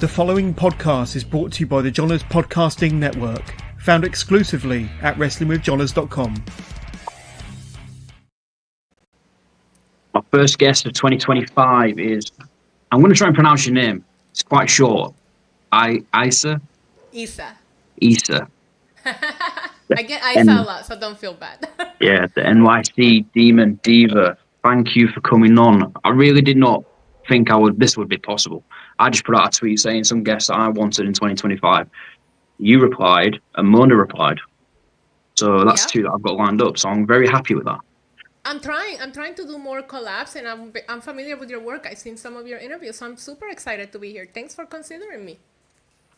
The following podcast is brought to you by the Johners Podcasting Network, found exclusively at wrestlingwithjohners.com. My first guest of 2025 is, I'm going to try and pronounce your name. It's quite short. Isa? Isa. Isa. I get Isa a lot, so don't feel bad. Yeah, the NYC Demon Diva. Thank you for coming on. I really did not think this would be possible. I just put out a tweet saying some guests that I wanted in 2025. You replied, and Mona replied. So that's two that I've got lined up. So I'm very happy with that. I'm trying to do more collabs, and I'm familiar with your work. I've seen some of your interviews, so I'm super excited to be here. Thanks for considering me.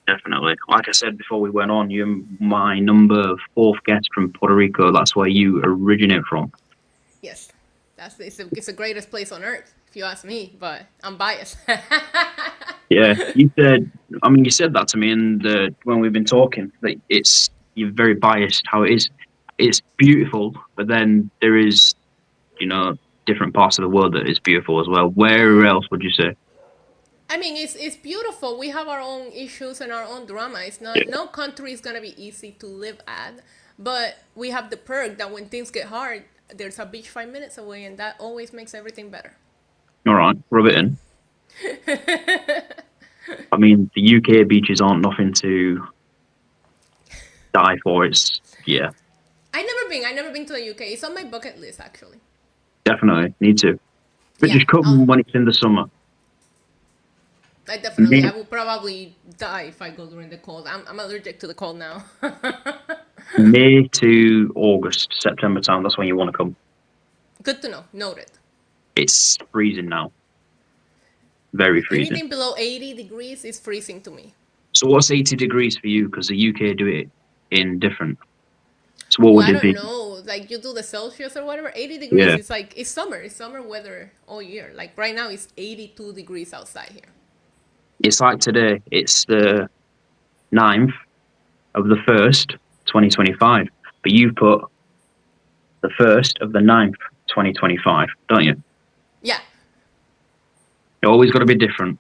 Definitely. Like I said before we went on, you're my number 4th guest from Puerto Rico. That's where you originate from. Yes, it's the greatest place on earth, if you ask me. But I'm biased. Yeah, you said that to me, and when we've been talking, that you're very biased. How it is, it's beautiful, but then there is, different parts of the world that is beautiful as well. Where else would you say? I mean, it's beautiful. We have our own issues and our own drama. It's not no country is gonna be easy to live at, but we have the perk that when things get hard, there's a beach 5 minutes away, and that always makes everything better. All right, rub it in. I mean, the UK beaches aren't nothing to die for. Yeah. I've never been to the UK. It's on my bucket list, actually. Definitely need to. But just come when it's in the summer. I will probably die if I go during the cold. I'm allergic to the cold now. May to August, September time. That's when you want to come. Good to know. Noted. It's freezing now. Very freezing. Anything below 80 degrees is freezing to me. So what's 80 degrees for you? Because the UK do it in different. So what would it be? I don't know. Like you do the Celsius or whatever. 80 degrees. Yeah. It's summer. It's summer weather all year. Like right now, it's 82 degrees outside here. It's like today. It's the 9th of the 1st, 2025. But you put the 1st of the 9th, 2025, don't you? Yeah. It always got to be different.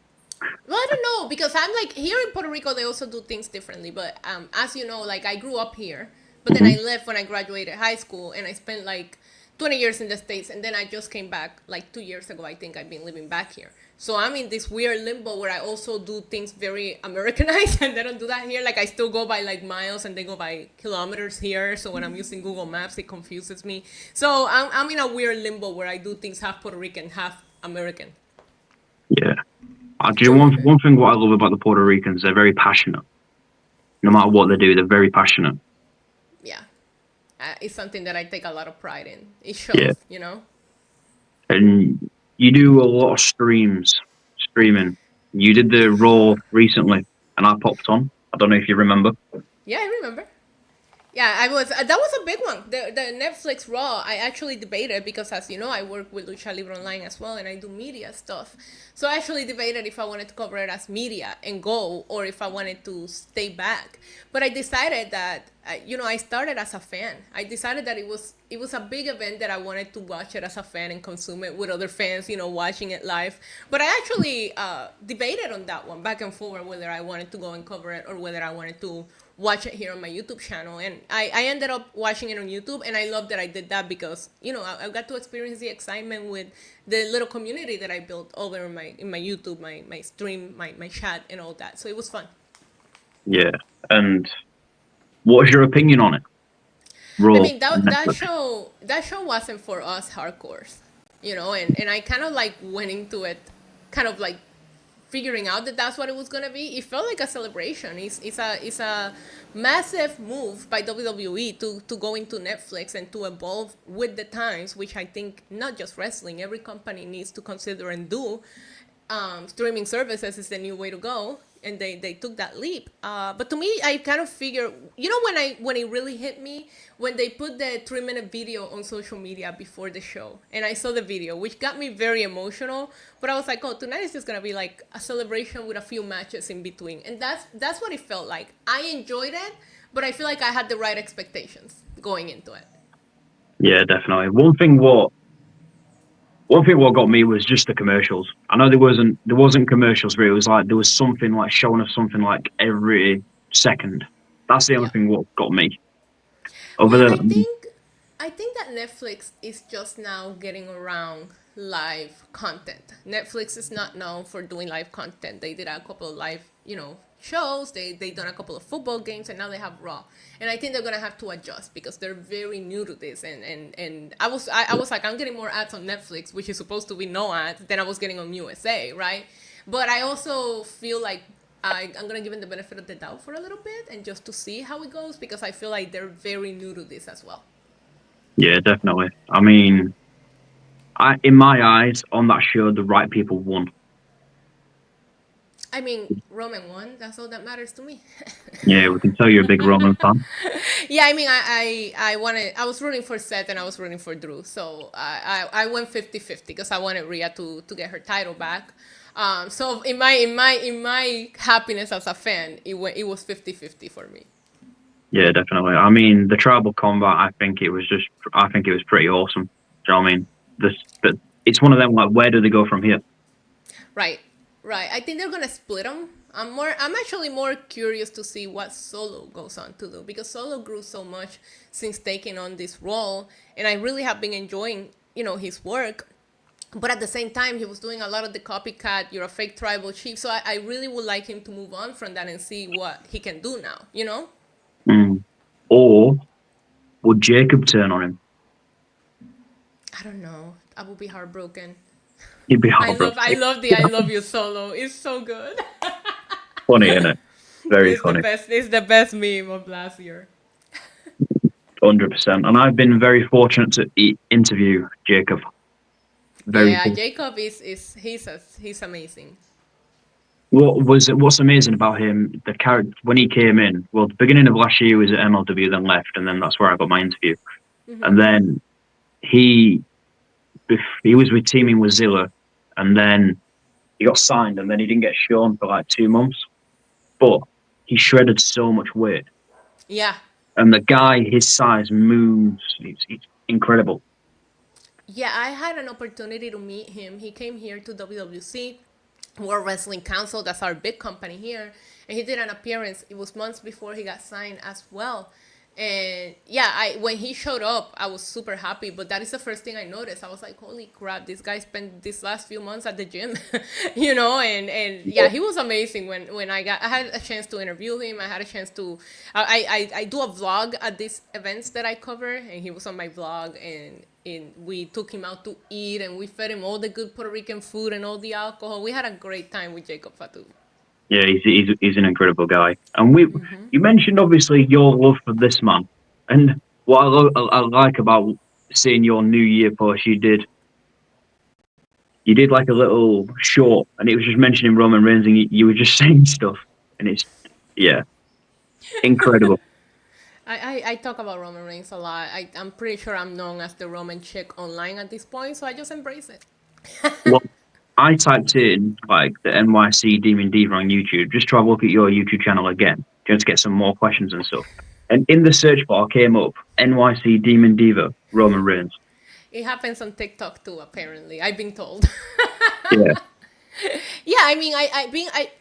Well, I don't know, because I'm like, here in Puerto Rico, they also do things differently. But as you know, like I grew up here, but then I left when I graduated high school, and I spent like 20 years in the States, and then I just came back like 2 years ago. I think I've been living back here. So I'm in this weird limbo where I also do things very Americanized, and they don't do that here. Like I still go by like miles, and they go by kilometers here. So when I'm using Google Maps, it confuses me. So I'm in a weird limbo where I do things half Puerto Rican, half American. Yeah. One thing what I love about the Puerto Ricans, they're very passionate. No matter what they do, they're very passionate. Yeah. It's something that I take a lot of pride in. It shows, And you do a lot of streaming. You did the Raw recently, and I popped on. I don't know if you remember. Yeah, I remember. Yeah, that was a big one. The Netflix Raw, I actually debated because, as you know, I work with Lucha Libre Online as well, and I do media stuff. So I actually debated if I wanted to cover it as media and go, or if I wanted to stay back. But I decided that, I started as a fan. I decided that it was a big event that I wanted to watch it as a fan and consume it with other fans, watching it live. But I actually debated on that one back and forth, whether I wanted to go and cover it or whether I wanted to watch it here on my YouTube channel. And I ended up watching it on YouTube, and I love that I did that because, I got to experience the excitement with the little community that I built over in my YouTube, my stream, my chat, and all that. So it was fun. Yeah. And what's your opinion on it? I mean, that show wasn't for us hardcores, and I kind of like went into it kind of like figuring out that that's what it was going to be. It felt like a celebration. It's a massive move by WWE to go into Netflix and to evolve with the times, which I think not just wrestling, every company needs to consider and do. Streaming services is the new way to go, and they took that leap. But to me, I kind of figure, when it really hit me, when they put the 3-minute video on social media before the show, and I saw the video, which got me very emotional. But I was like, tonight is just gonna be like a celebration with a few matches in between, and that's what it felt like. I enjoyed it, but I feel like I had the right expectations going into it. Yeah, definitely. One thing what One thing what got me was just the commercials. I know there wasn't commercials, but it was like there was something like showing us something like every second. That's the only Yeah. thing what got me. Over Yeah, there, I think that Netflix is just now getting around live content. Netflix is not known for doing live content. They did a couple of live, shows. They done a couple of football games, and now they have Raw. And I think they're gonna have to adjust because they're very new to this. And I was like, I'm getting more ads on Netflix, which is supposed to be no ads, than I was getting on USA, right? But I also feel like I'm gonna give them the benefit of the doubt for a little bit and just to see how it goes because I feel like they're very new to this as well. yeah, definitely. I mean, in my eyes, on that show, the right people won. I mean, Roman won. That's all that matters to me. Yeah, we can tell you're a big Roman fan. Yeah, I mean, I wanted. I was rooting for Seth and I was rooting for Drew. So I went 50-50 because I wanted Rhea to get her title back. So in my happiness as a fan, it was 50-50 for me. Yeah, definitely. I mean, the tribal combat, I think it was pretty awesome. Do you know what I mean? But it's one of them, like, where do they go from here? Right, right. I think they're gonna split them. I'm actually more curious to see what Solo goes on to do because Solo grew so much since taking on this role, and I really have been enjoying, his work. But at the same time, he was doing a lot of the copycat. You're a fake tribal chief, so I really would like him to move on from that and see what he can do now. Mm. Or would Jacob turn on him? I don't know. I would be heartbroken. He'd be I love, I heartbroken. love the "I love you" Solo. It's so good. Funny, isn't it? Very It's the funny. best. It's the best meme of last year. 100%. And I've been very fortunate to interview Jacob. Very Yeah, cool. Jacob he's amazing. What's amazing about him, the character when he came in, well, the beginning of last year he was at MLW, then left, and then that's where I got my interview. And then he he was with teaming with Zilla, and then he got signed, and then he didn't get shown for like 2 months. But he shredded so much weight, Yeah, and the guy his size moves. It's incredible. yeah. I had an opportunity to meet him. He came here to WWC, World Wrestling Council. That's our big company here, and he did an appearance. It was months before he got signed as well. And yeah, I when he showed up, I was super happy. But that is the first thing I noticed. I was like, "Holy crap! This guy spent these last few months at the gym," And yeah, he was amazing. When I had a chance to interview him, I had a chance to. I do a vlog at these events that I cover, and he was on my vlog, and we took him out to eat, and we fed him all the good Puerto Rican food and all the alcohol. We had a great time with Jacob Fatu. Yeah, he's an incredible guy. And you mentioned obviously your love for this man, and what I like about seeing your New Year post, you did like a little short, and it was just mentioning Roman Reigns, and you were just saying stuff, and it's yeah, incredible. I talk about Roman Reigns a lot. I'm pretty sure I'm known as the Roman chick online at this point, so I just embrace it. Well, I typed in like the NYC Demon Diva on YouTube, just try to look at your YouTube channel again, just to get some more questions and stuff. And in the search bar came up NYC Demon Diva Roman Reigns. It happens on TikTok too, apparently. I've been told. Yeah. Yeah, I mean,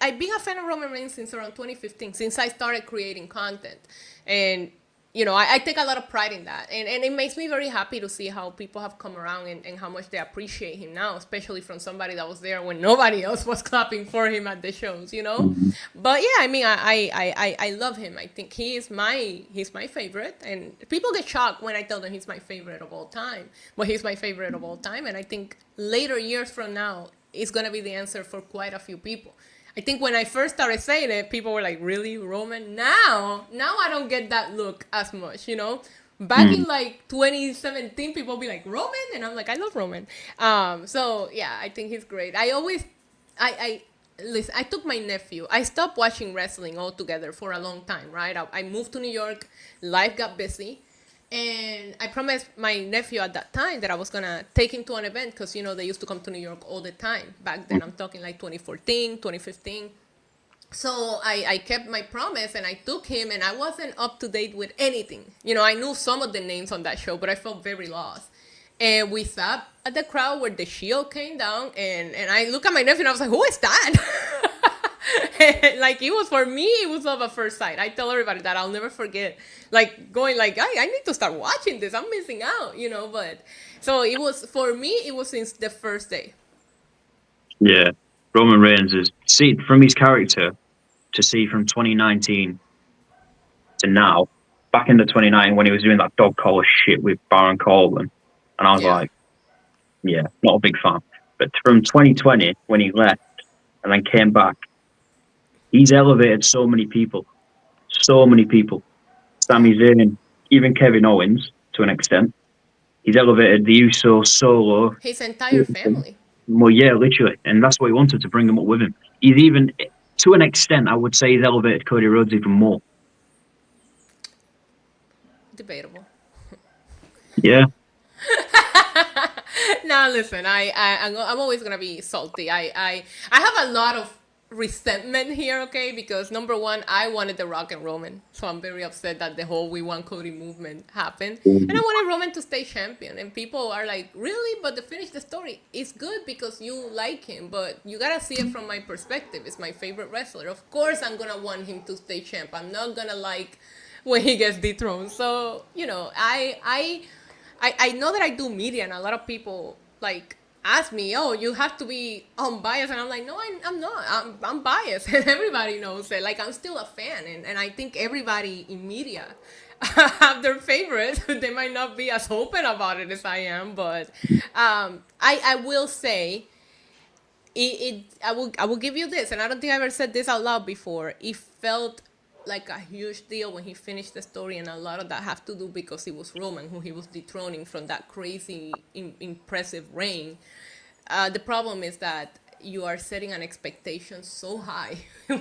I've been a fan of Roman Reigns since around 2015, since I started creating content, and I take a lot of pride in that, and it makes me very happy to see how people have come around and how much they appreciate him now, especially from somebody that was there when nobody else was clapping for him at the shows. But yeah, I mean, I love him. I think he's my favorite, and people get shocked when I tell them he's my favorite of all time. But he's my favorite of all time, and I think later years from now is gonna be the answer for quite a few people. I think when I first started saying it, people were like, "Really, Roman?" Now I don't get that look as much. Back in like 2017, people be like, "Roman," and I'm like, "I love Roman." So yeah, I think he's great. I listen. I took my nephew. I stopped watching wrestling altogether for a long time. Right? I moved to New York. Life got busy. And I promised my nephew at that time that I was going to take him to an event because, they used to come to New York all the time. Back then, I'm talking like 2014, 2015. So I kept my promise and I took him, and I wasn't up to date with anything. I knew some of the names on that show, but I felt very lost. And we sat at the crowd where the shield came down, and I look at my nephew and I was like, who is that? Like, it was, for me, it was love at first sight. I tell everybody that I'll never forget, like, going like, I need to start watching this. I'm missing out, you know. But so it was, for me, it was since the first day. Yeah, Roman Reigns is, see, from his character to see from 2019 to now, back in the 2019 when he was doing that dog collar shit with Baron Corbin, and I was like, yeah, not a big fan. But from 2020 when he left and then came back, he's elevated so many people. Sami Zayn, even Kevin Owens to an extent. He's elevated the Usos, Solo. His entire family. Well, yeah, literally. And that's what he wanted, to bring them up with him. He's even, to an extent, I would say he's elevated Cody Rhodes even more. Debatable. Yeah. Now listen, I'm always gonna be salty. I have a lot of resentment here, okay? Because number one, I wanted The Rock and Roman, so I'm very upset that the whole "We Want Cody" movement happened, and I wanted Roman to stay champion. And people are like, really? But to finish the story, it's good because you like him, but you gotta see it from my perspective. It's my favorite wrestler. Of course, I'm gonna want him to stay champ. I'm not gonna like when he gets dethroned. So you know, I know that I do media, and a lot of people like ask me, "Oh, you have to be unbiased," and I'm like, "No, I'm not. I'm biased, and everybody knows it. Like, I'm still a fan, and I think everybody in media have their favorites. They might not be as open about it as I am, but I will say I will give you this, and I don't think I ever said this out loud before. It felt like a huge deal when he finished the story, and a lot of that have to do because it was Roman who he was dethroning from that crazy impressive reign. The problem is that you are setting an expectation so high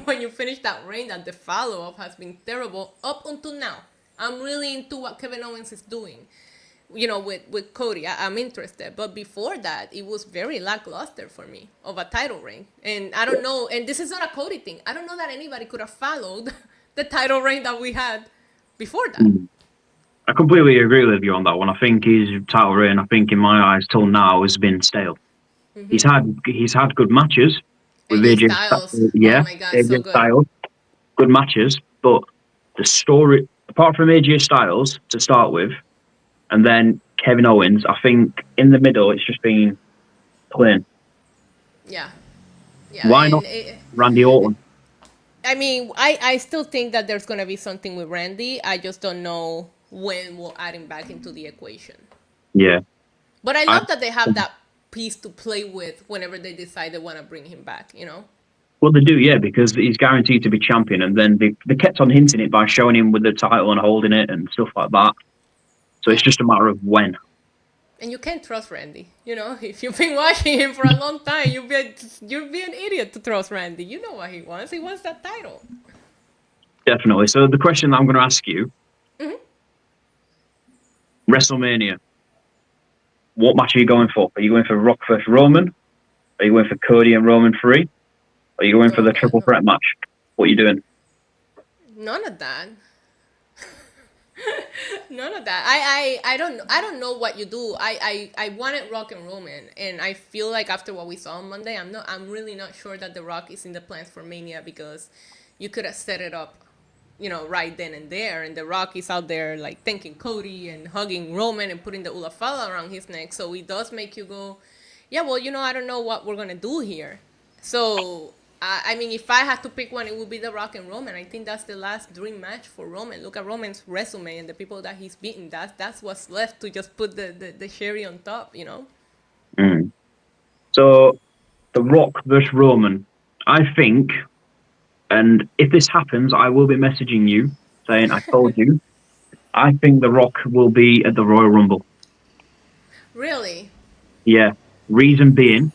when you finish that reign that the follow-up has been terrible up until now. I'm really into what Kevin Owens is doing, you know, with Cody. I'm interested, but before that, it was very lackluster for me of a title reign. And I don't know, and this is not a Cody thing. I don't know that anybody could have followed the title reign that we had before that. I completely agree with you on that one. I think his title reign, I think in my eyes till now, has been stale. He's had good matches with AJ AJ Styles. Yeah, Oh my God, AJ so good. Styles, good matches, but the story, apart from AJ Styles to start with, and then Kevin Owens, I think in the middle it's just been plain. Yeah. Yeah. Why not Randy Orton? I mean, I still think that there's going to be something with Randy. I just don't know when we'll add him back into the equation. Yeah. But I love that they have that piece to play with whenever they decide they want to bring him back, you know? Well, they do, yeah, because he's guaranteed to be champion, and then they kept on hinting it by showing him with the title and holding it and stuff like that. So it's just a matter of when. And you can't trust Randy, you know? If you've been watching him for a long time, you'd be an idiot to trust Randy. You know what he wants. He wants that title. Definitely. So the question that I'm going to ask you, WrestleMania, what match are you going for? Are you going for Rock vs. Roman? Are you going for Cody and Roman 3? Are you going for the triple threat match? What are you doing? None of that. None of that. I don't know what you do. I wanted Rock and Roman, and I feel like after what we saw on Monday, I'm really not sure that The Rock is in the plans for Mania, because you could have set it up, you know, right then and there, and The Rock is out there like thanking Cody and hugging Roman and putting the ulafala around his neck. So it does make you go, yeah, well, you know, I don't know what we're gonna do here. So I mean, if I had to pick one, it would be The Rock and Roman. I think that's the last dream match for Roman. Look at Roman's resume and the people that he's beaten. That's what's left to just put the cherry on top, you know? So, The Rock versus Roman, I think, and if this happens, I will be messaging you saying, I told you, I think The Rock will be at the Royal Rumble. Really? Yeah. Reason being,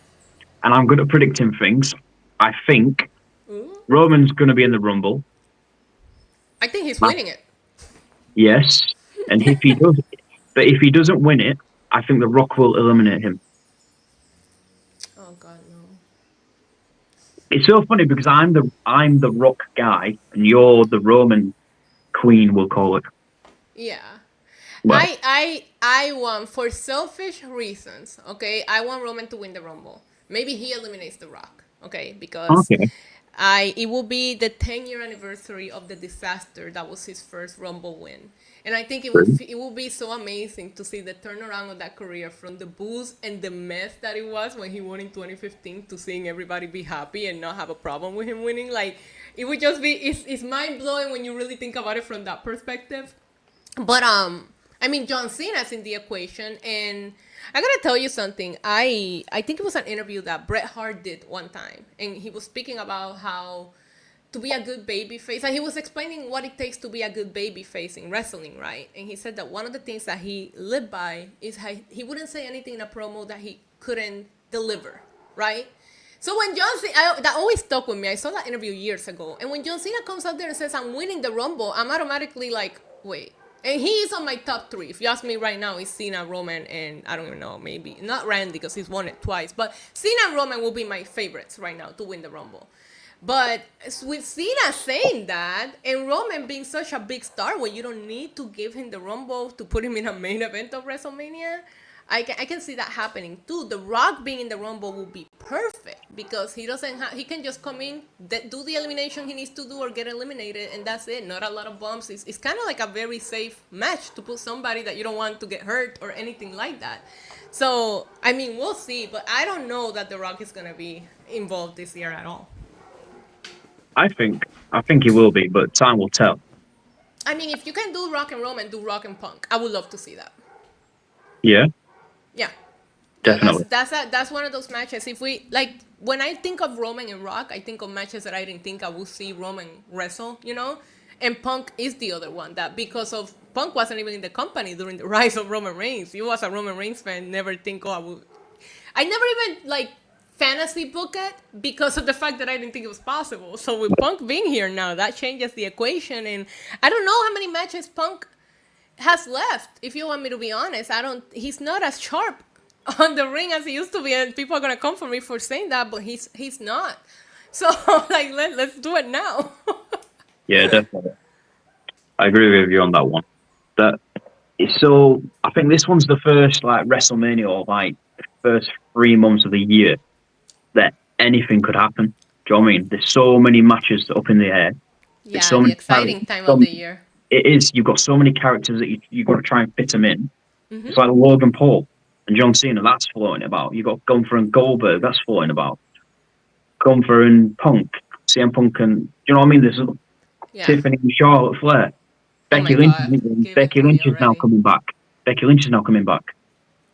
and I'm good at predicting things, I think Roman's going to be in the Rumble. I think he's winning it. Yes. And if he does, but if he doesn't win it, I think The Rock will eliminate him. Oh God, no. It's so funny because I'm the Rock guy and you're the Roman queen, we'll call it. Yeah. Well, I want, for selfish reasons, okay, I want Roman to win the Rumble. Maybe he eliminates The Rock, okay, because okay. it will be the 10-year anniversary of the disaster that was his first Rumble win. And I think True. it will be so amazing to see the turnaround of that career from the booze and the mess that it was when he won in 2015 to seeing everybody be happy and not have a problem with him winning. Like, it would just be, it's mind blowing when you really think about it from that perspective. But I mean, John Cena's in the equation, and I gotta tell you something. I think it was an interview that Bret Hart did one time, and he was speaking about how to be a good baby face, and he was explaining what it takes to be a good baby face in wrestling, right? And he said that one of the things that he lived by is how he wouldn't say anything in a promo that he couldn't deliver, right? So when John Cena, that always stuck with me. I saw that interview years ago, and when John Cena comes out there and says, "I'm winning the Rumble," I'm automatically like, "Wait." And he is on my top three. If you ask me right now, it's Cena, Roman, and I don't even know, maybe not Randy because he's won it twice, but Cena and Roman will be my favorites right now to win the Rumble. But with Cena saying that and Roman being such a big star where you don't need to give him the Rumble to put him in a main event of WrestleMania, I can see that happening too. The Rock being in the Rumble will be perfect because he doesn't have, he can just come in, do the elimination he needs to do or get eliminated, and that's it. Not a lot of bumps. It's kind of like a very safe match to put somebody that you don't want to get hurt or anything like that. So, I mean, we'll see, but I don't know that The Rock is going to be involved this year at all. I think he will be, but time will tell. I mean, if you can do Rock and Roman, do Rock and Punk. I would love to see that. Yeah, Yeah. definitely. That's one of those matches. If we like, when I think of Roman and Rock, I think of matches that I didn't think I would see Roman wrestle, you know. And Punk is the other one that because of Punk wasn't even in the company during the rise of Roman Reigns. You was a Roman Reigns fan, never think I would. I never even like fantasy book it because of the fact that I didn't think it was possible. So with Punk being here now, that changes the equation. And I don't know how many matches Punk has left. If you want me to be honest, I don't. He's not as sharp on the ring as he used to be, and people are gonna come for me for saying that, but he's not. So like let's do it now. Yeah, definitely. I agree with you on that one. That so I think this one's the first like WrestleMania or like first 3 months of the year that anything could happen. Do you know what I mean? There's so many matches up in the air. There's Yeah, so the many exciting time of the year. It is. You've got so many characters that you've got to try and fit them in. Mm-hmm. It's like Logan Paul and John Cena. That's floating about. You've got Gunther and Goldberg. That's floating about. Gunther and Punk, CM Punk, and do you know what I mean? There's Yeah. Tiffany and Charlotte Flair. Oh my God. Give it Becky to me Lynch is now already. coming back. Becky Lynch is now coming back.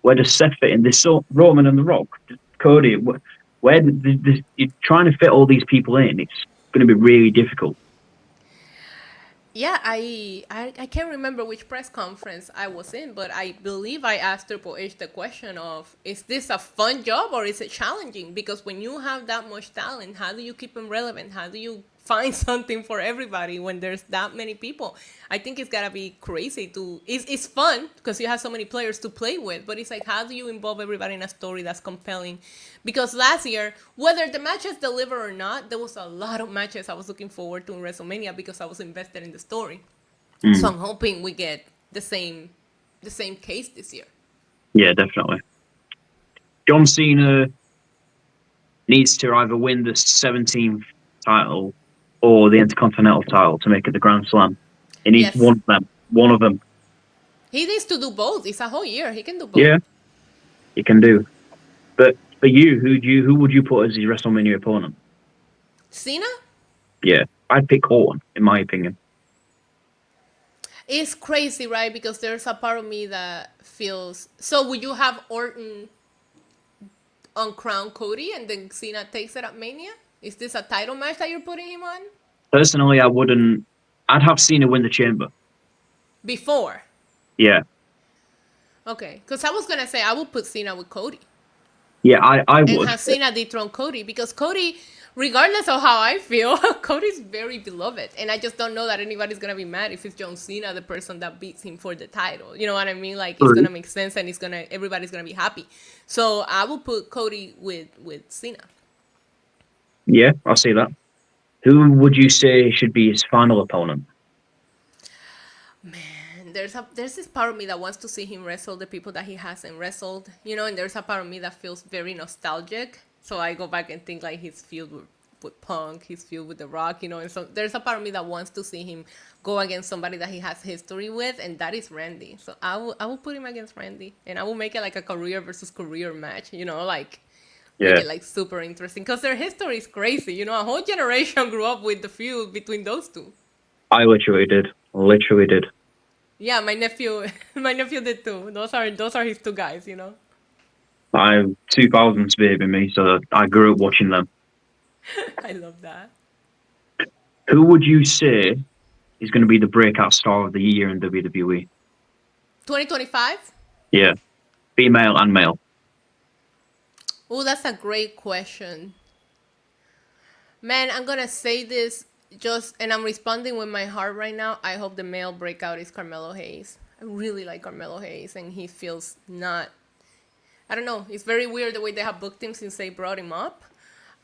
Where does Seth fit in? There's so Roman and The Rock, Cody. Where you're trying to fit all these people in? It's going to be really difficult. Yeah, I can't remember which press conference I was in, but I believe I asked Triple H the question of, is this a fun job or is it challenging? Because when you have that much talent, how do you keep them relevant? How do you find something for everybody when there's that many people? I think it's gotta be crazy to, it's fun because you have so many players to play with, but it's like, how do you involve everybody in a story that's compelling? Because last year, whether the matches deliver or not, there was a lot of matches I was looking forward to in WrestleMania because I was invested in the story. So I'm hoping we get the same case this year. Yeah, definitely. John Cena needs to either win the 17th title or the Intercontinental title to make it the Grand Slam. He needs Yes. one of them. One of them. He needs to do both. It's a whole year. He can do both. Yeah, he can do. But for you, who would you put as his WrestleMania opponent? Cena? Yeah, I'd pick Orton, in my opinion. It's crazy, right? Because there's a part of me that feels... So would you have Orton on Crown Cody and then Cena takes it at Mania? Is this a title match that you're putting him on? Personally, I wouldn't. I'd have Cena win the Chamber. Before? Yeah. Okay. Because I was going to say I would put Cena with Cody. Yeah, I would. And have Cena dethrone Cody. Because Cody, regardless of how I feel, Cody's very beloved. And I just don't know that anybody's going to be mad if it's John Cena, the person that beats him for the title. You know what I mean? Like, it's going to make sense and everybody's going to be happy. So I will put Cody with Cena. Yeah, I'll see that. Who would you say should be his final opponent? Man, there's this part of me that wants to see him wrestle the people that he hasn't wrestled, and there's a part of me that feels very nostalgic. So I go back and think like he's filled with Punk, he's filled with The Rock, and so there's a part of me that wants to see him go against somebody that he has history with, and that is Randy. So I will put him against Randy, and I will make it like a career versus career match, like make it like super interesting because their history is crazy. A whole generation grew up with the feud between those two. I literally did. Yeah, my nephew did too. Those are his two guys. I'm 2000s baby me, so I grew up watching them. I love that. Who would you say is going to be the breakout star of the year in WWE? 2025? Yeah, female and male. Oh, that's a great question. Man, I'm gonna say this and I'm responding with my heart right now. I hope the male breakout is Carmelo Hayes. I really like Carmelo Hayes, and he feels not. I don't know. It's very weird the way they have booked him since they brought him up.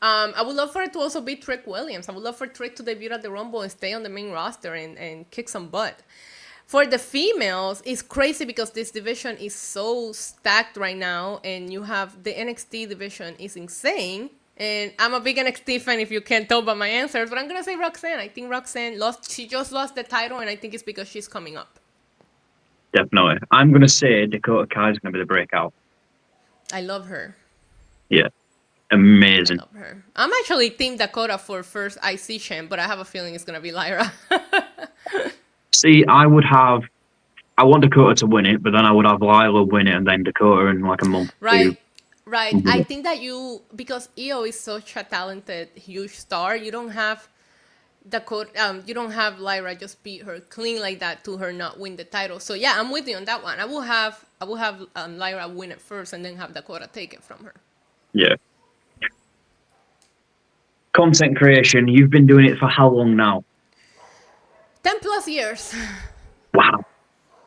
I would love for it to also be Trick Williams. I would love for Trick to debut at the Rumble and stay on the main roster and kick some butt. For the females, it's crazy because this division is so stacked right now, and you have the NXT division is insane. And I'm a big NXT fan if you can't tell by my answers, but I'm going to say Roxanne. I think Roxanne she just lost the title, and I think it's because she's coming up. Definitely. I'm going to say Dakota Kai is going to be the breakout. I love her. Yeah. Amazing. I love her. I'm actually Team Dakota for first IC champ, but I have a feeling it's going to be Lyra. See, I want Dakota to win it, but then I would have Lila win it and then Dakota in like a month. Right. I think that because Io is such a talented, huge star, you don't have Dakota, you don't have Lyra just beat her clean like that to her not win the title. So yeah, I'm with you on that one. I will have Lyra win it first and then have Dakota take it from her. Yeah. Content creation, you've been doing it for how long now? 10 plus years. Wow.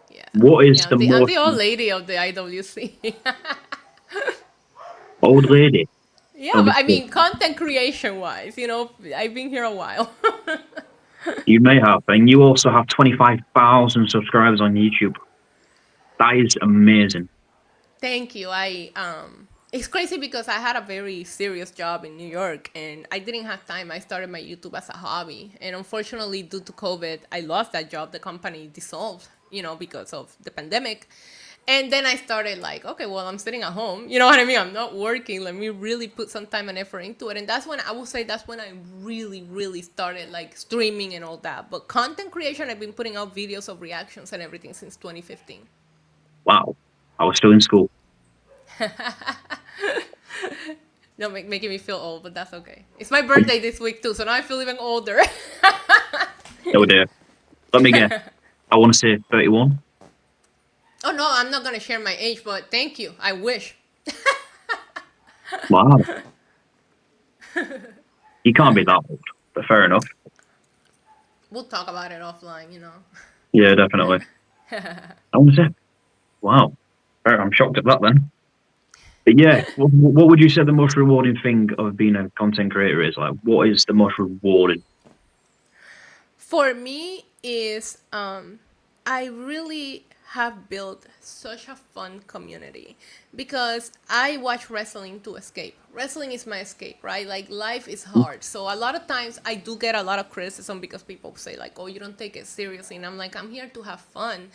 Yeah. What is I'm the old lady of the IWC. Old lady? Yeah, but I mean, content creation wise, I've been here a while. You may have. And you also have 25,000 subscribers on YouTube. That is amazing. Thank you. It's crazy because I had a very serious job in New York and I didn't have time. I started my YouTube as a hobby. And unfortunately, due to COVID, I lost that job. The company dissolved, because of the pandemic. And then I started like, okay, well, I'm sitting at home. You know what I mean? I'm not working. Let me really put some time and effort into it. And that's when I really, really started like streaming and all that. But content creation, I've been putting out videos of reactions and everything since 2015. Wow. I was still in school. No, making me feel old, but that's okay. It's my birthday this week too, so now I feel even older. Oh dear. Let me guess. I want to say 31. Oh no, I'm not gonna share my age, but thank you. I wish. Wow. You can't be that old, but fair enough. We'll talk about it offline, Yeah, definitely. I want to say, wow. I'm shocked at that then. But yeah, what would you say the most rewarding thing of being a content creator is? Like, what is the most rewarding? For me is I really have built such a fun community because I watch wrestling to escape. Wrestling is my escape, right? Like life is hard. So a lot of times I do get a lot of criticism because people say like, oh, you don't take it seriously. And I'm like, I'm here to have fun.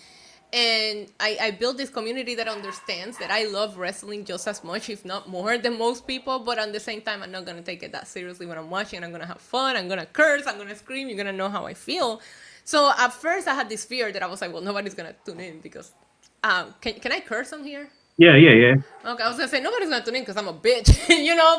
And I built this community that understands that I love wrestling just as much, if not more, than most people. But at the same time, I'm not going to take it that seriously when I'm watching. I'm going to have fun. I'm going to curse. I'm going to scream. You're going to know how I feel. So at first, I had this fear that I was like, well, nobody's going to tune in because... can I curse on here? Yeah. Okay, I was going to say, nobody's going to tune in because I'm a bitch,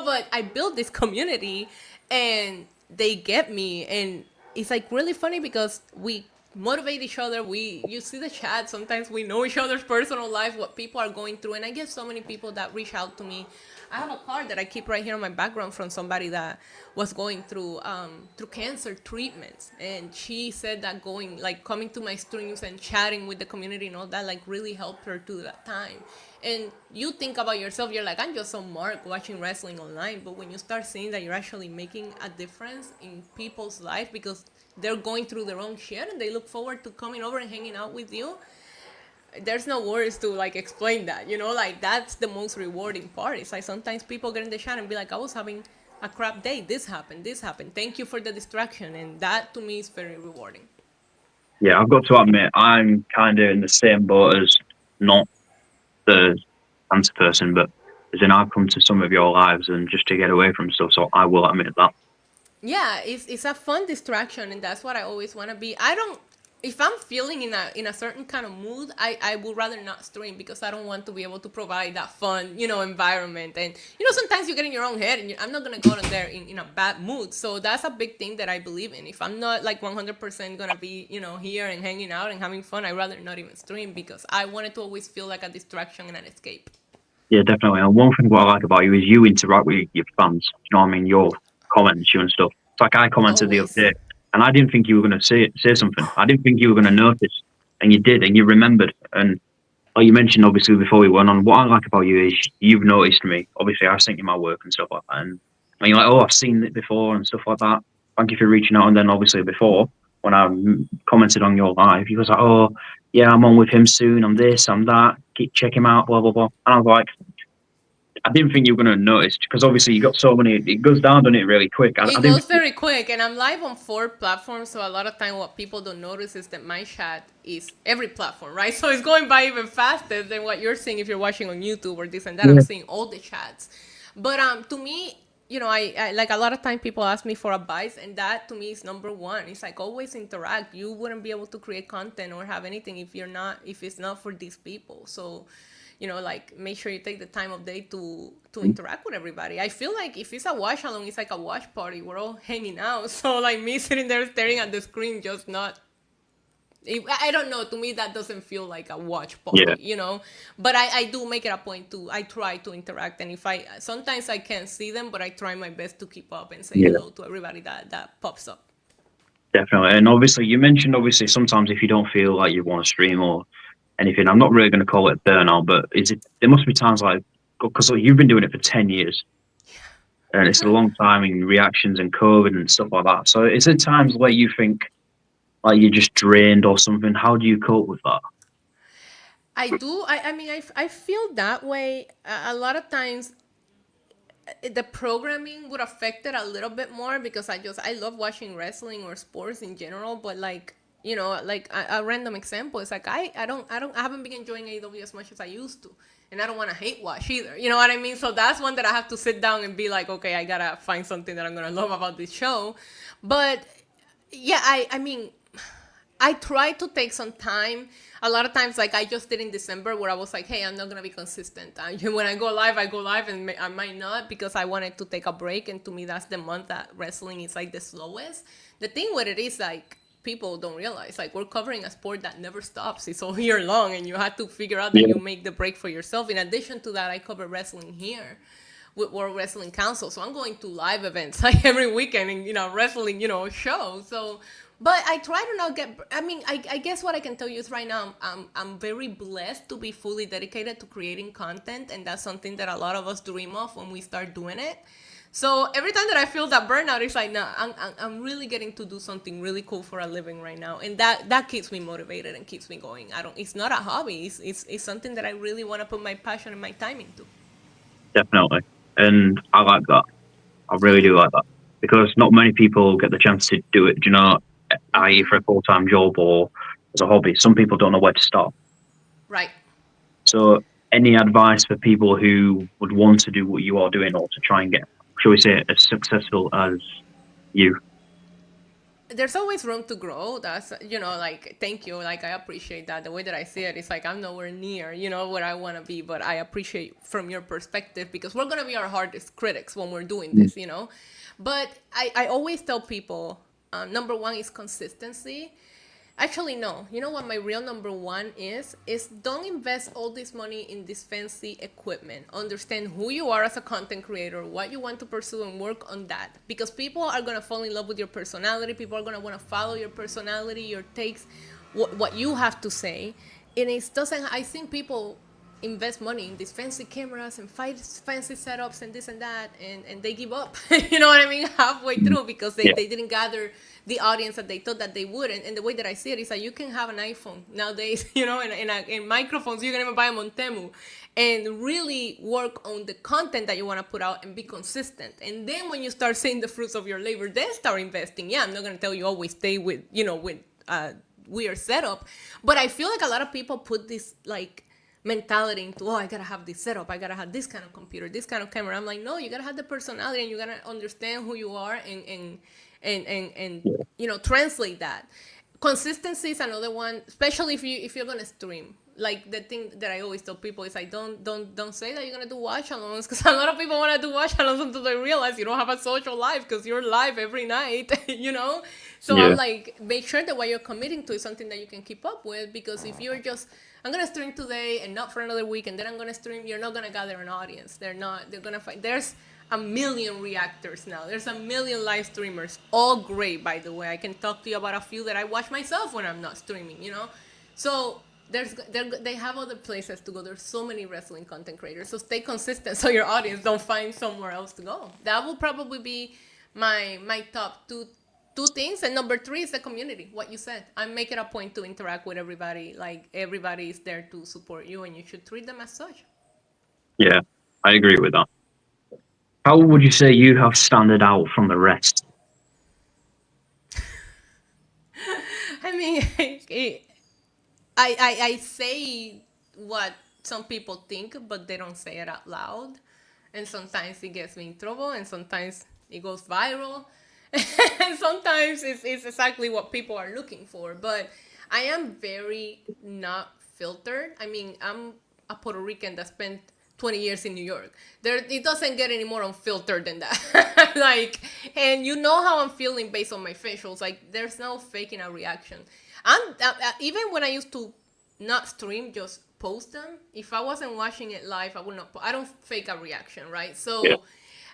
But I built this community and they get me. And it's like really funny because we motivate each other. You see the chat. Sometimes we know each other's personal life, what people are going through. And I get so many people that reach out to me. I have a card that I keep right here on my background from somebody that was going through cancer treatments. And she said that coming to my streams and chatting with the community and all that, like really helped her through that time. And you think about yourself, you're like, I'm just some mark watching wrestling online. But when you start seeing that you're actually making a difference in people's life because they're going through their own shit and they look forward to coming over and hanging out with you, there's no words to like explain that, you know, like that's the most rewarding part. It's like sometimes people get in the chat and be like, I was having a crap day, this happened, thank you for the distraction, and that to me is very rewarding. Yeah, I've got to admit, I'm kind of in the same boat as not the cancer person, but as in I've come to some of your lives and just to get away from stuff, so I will admit that. Yeah, it's a fun distraction, and that's what I always want to be. I don't, if I'm feeling in a certain kind of mood, I would rather not stream, because I don't want to be able to provide that fun, you know, environment. And you know, sometimes you get in your own head, and I'm not gonna go in there in a bad mood. So that's a big thing that I believe in. If I'm not like 100% gonna be, you know, here and hanging out and having fun, I'd rather not even stream, because I want it to always feel like a distraction and an escape. Yeah, definitely. And one thing what I like about you is you interact with your fans. You know what I mean? Your comments, you and stuff. It's like I commented the other Always. day, and I didn't think you were going to say something. I didn't think you were going to notice, and you did, and you remembered. And like you mentioned, obviously, before we went on, what I like about you is you've noticed me. Obviously, I've sent you my work and stuff like that, and you're like, oh, I've seen it before and stuff like that. Thank you for reaching out. And then obviously before, when I commented on your live, you was like, oh, yeah, I'm on with him soon. I'm this, I'm that. Check him out, blah blah blah. And I was like, I didn't think you were going to notice, because obviously you got so many. It goes down on it really quick. I It didn't. goes very quick, and I'm live on 4 platforms, so a lot of time what people don't notice is that my chat is every platform, right? So it's going by even faster than what you're seeing if you're watching on YouTube or this and that. I'm Yeah, seeing all the chats. But to me, you know, I like a lot of time people ask me for advice, and that to me is number one. It's like always interact. You wouldn't be able to create content or have anything if it's not for these people. So you know, like make sure you take the time of day to interact with everybody. I feel like if it's a watch along, it's like a watch party. We're all hanging out. So like me sitting there staring at the screen, just not. I don't know. To me, that doesn't feel like a watch yeah, party, you know. But I do make it a point to. I try to interact, and if I sometimes I can't see them, but I try my best to keep up and say yeah, hello to everybody that pops up. definitely. And obviously, you mentioned obviously sometimes if you don't feel like you want to stream or anything, I'm not really going to call it burnout, but is it? There must be times like, because you've been doing it for 10 years, and it's a long time in reactions and COVID and stuff like that. So is there times where you think like you're just drained or something? How do you cope with that? I do. I mean, I feel that way a lot of times. The programming would affect it a little bit more, because I love watching wrestling or sports in general, but like you know, like a random example, it's like I haven't been enjoying AEW as much as I used to, and I don't want to hate watch either, you know what I mean? So that's one that I have to sit down and be like, okay, I gotta find something that I'm gonna love about this show. But yeah, I mean, I try to take some time. A lot of times, like I just did in December, where I was like, "Hey, I'm not gonna be consistent. When I go live, and I might not, because I wanted to take a break." And to me, that's the month that wrestling is like the slowest. The thing with it is like people don't realize, like we're covering a sport that never stops. It's all year long, and you have to figure out that Yeah, you make the break for yourself. In addition to that, I cover wrestling here with World Wrestling Council. So I'm going to live events like every weekend, and you know, wrestling, you know, shows. So but I try to not get. I mean, I guess what I can tell you is right now I'm very blessed to be fully dedicated to creating content, and that's something that a lot of us dream of when we start doing it. So every time that I feel that burnout, it's like, no, I'm really getting to do something really cool for a living right now, and that keeps me motivated and keeps me going. I don't. It's not a hobby. It's something that I really want to put my passion and my time into. definitely. And I like that. I really do like that, because not many people get the chance to do it. Do you know, i.e., for a full time job or as a hobby. Some people don't know where to start. Right. So, any advice for people who would want to do what you are doing, or to try and get, shall we say, as successful as you? There's always room to grow. That's, you know, like, thank you. Like, I appreciate that. The way that I see it, it's like I'm nowhere near, you know, where I want to be, but I appreciate from your perspective, because we're going to be our hardest critics when we're doing this, you know. But I always tell people, number one is consistency. Actually, no. You know what my real number one is don't invest all this money in this fancy equipment. Understand who you are as a content creator, what you want to pursue, and work on that. Because people are going to fall in love with your personality. People are going to want to follow your personality, your takes, what you have to say. And it doesn't, I think people invest money in these fancy cameras and fancy setups and this and that, and they give up. You know what I mean? Halfway through, because Yeah. they didn't gather the audience that they thought that they would. And the way that I see it is that you can have an iPhone nowadays, you know, and microphones, you can even buy them on Temu, and really work on the content that you want to put out and be consistent. And then when you start seeing the fruits of your labor, then start investing. Yeah, I'm not going to tell you always stay with, you know, with weird setup, but I feel like a lot of people put this like mentality into, oh, I gotta have this setup, I gotta have this kind of computer, this kind of camera. I'm like, no, you gotta have the personality, and you gotta understand who you are, and you know, translate that. Consistency is another one, especially if you're gonna stream. Like, the thing that I always tell people is, like, don't say that you're gonna do watch alongs, because a lot of people want to do watch alongs until they realize you don't have a social life, because you're live every night. You know. So Yeah. I'm like, make sure that what you're committing to is something that you can keep up with, because if you're just, I'm gonna stream today and not for another week, and then I'm gonna stream, you're not gonna gather an audience. They're gonna find, there's a million reactors now. There's a million live streamers, all great, by the way. I can talk to you about a few that I watch myself when I'm not streaming, you know? So they have other places to go. There's so many wrestling content creators. So stay consistent so your audience don't find somewhere else to go. That will probably be my top two things. And number 3 is the community. What you said. I make it a point to interact with everybody. Like, everybody is there to support you, and you should treat them as such. Yeah, I agree with that. How would you say you have standed out from the rest? I mean, I say what some people think, but they don't say it out loud. And sometimes it gets me in trouble, and sometimes it goes viral. And sometimes it's exactly what people are looking for. But I am very not filtered. I mean, I'm a Puerto Rican that spent 20 years in New York. It doesn't get any more unfiltered than that. Like, and you know how I'm feeling based on my facials. Like, there's no faking a reaction. Even when I used to not stream, just post them. If I wasn't watching it live, I would not. I don't fake a reaction, right? So, Yeah.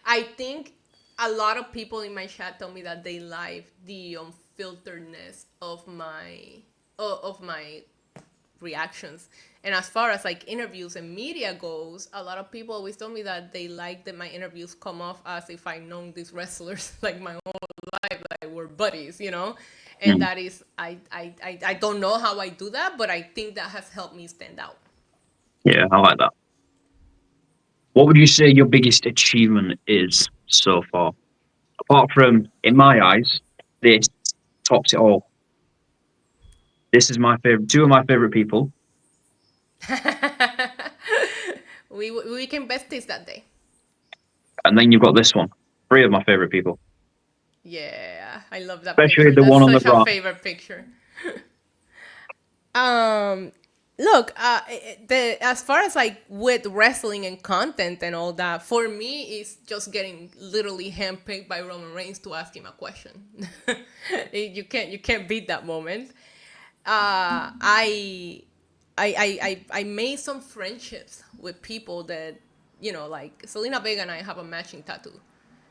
I think a lot of people in my chat tell me that they like the unfilteredness of my reactions. And as far as like interviews and media goes, a lot of people always tell me that they like that my interviews come off as if I've known these wrestlers like my whole life, like we're buddies, you know. And that is, I don't know how I do that, but I think that has helped me stand out. Yeah, I like that. What would you say your biggest achievement is so far? Apart from, in my eyes, this tops it all. This is my favorite. Two of my favorite people. We can besties that day. And then you've got this one. Three of my favorite people. Yeah, I love that Especially picture. the one on That's the such a right. favorite picture. Look, as far as like with wrestling and content and all that, for me, it's just getting literally handpicked by Roman Reigns to ask him a question. You can't beat that moment. I made some friendships with people that, you know, like Selena Vega and I have a matching tattoo.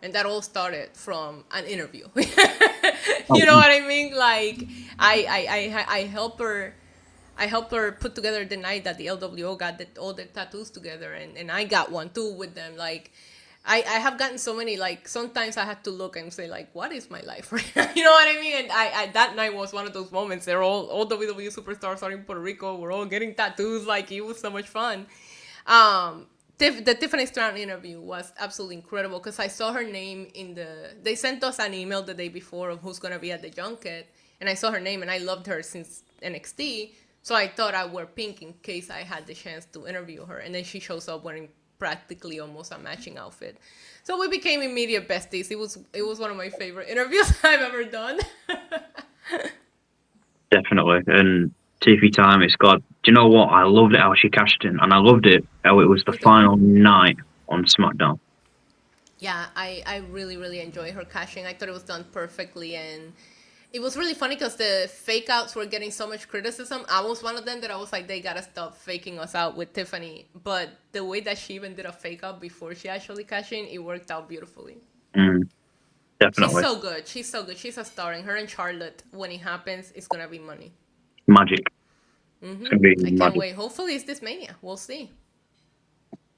And that all started from an interview. You know what I mean? Like, I help her put together the night that the LWO got all their tattoos together, and I got one too with them. Like, I have gotten so many, like, sometimes I had to look and say, like, what is my life right now? You know what I mean? And I that night was one of those moments. They're all WWE superstars are in Puerto Rico. We're all getting tattoos. Like, it was so much fun. The Tiffany Stratton interview was absolutely incredible, because I saw her name they sent us an email the day before of who's going to be at the junket, and I saw her name, and I loved her since NXT, so I thought I'd wear pink in case I had the chance to interview her, and then she shows up wearing practically almost a matching outfit. So we became immediate besties. It was one of my favorite interviews I've ever done. Definitely. And TV time, it's got. Do you know what? I loved it how she cashed in, and I loved it how it was the final night on SmackDown. Yeah, I really, really enjoy her cashing. I thought it was done perfectly, and it was really funny because the fake outs were getting so much criticism. I was one of them that I was like, they gotta stop faking us out with Tiffany. But the way that she even did a fake out before she actually cashed in, it worked out beautifully. Definitely. She's so good. She's so good. She's a star. And her and Charlotte, when it happens, it's gonna be money. Magic. Mm-hmm. It's gonna be I can't magic. wait. Hopefully it's this Mania. We'll see.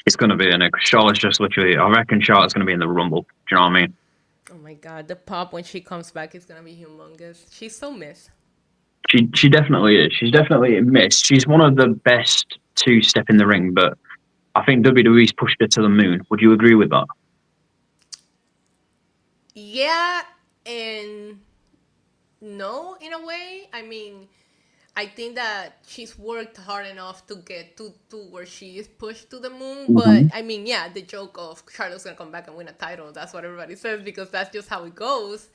It's going to be in it. Charlotte's just literally, I reckon Charlotte's going to be in the Rumble. Do you know what I mean? Oh my God, the pop when she comes back is going to be humongous. She's so missed. She definitely is. She's definitely missed. She's one of the best to step in the ring, but I think WWE's pushed her to the moon. Would you agree with that? Yeah, and no, in a way. I mean, I think that she's worked hard enough to get to where she is pushed to the moon. But I mean, yeah, the joke of Charlotte's gonna come back and win a title, that's what everybody says because that's just how it goes.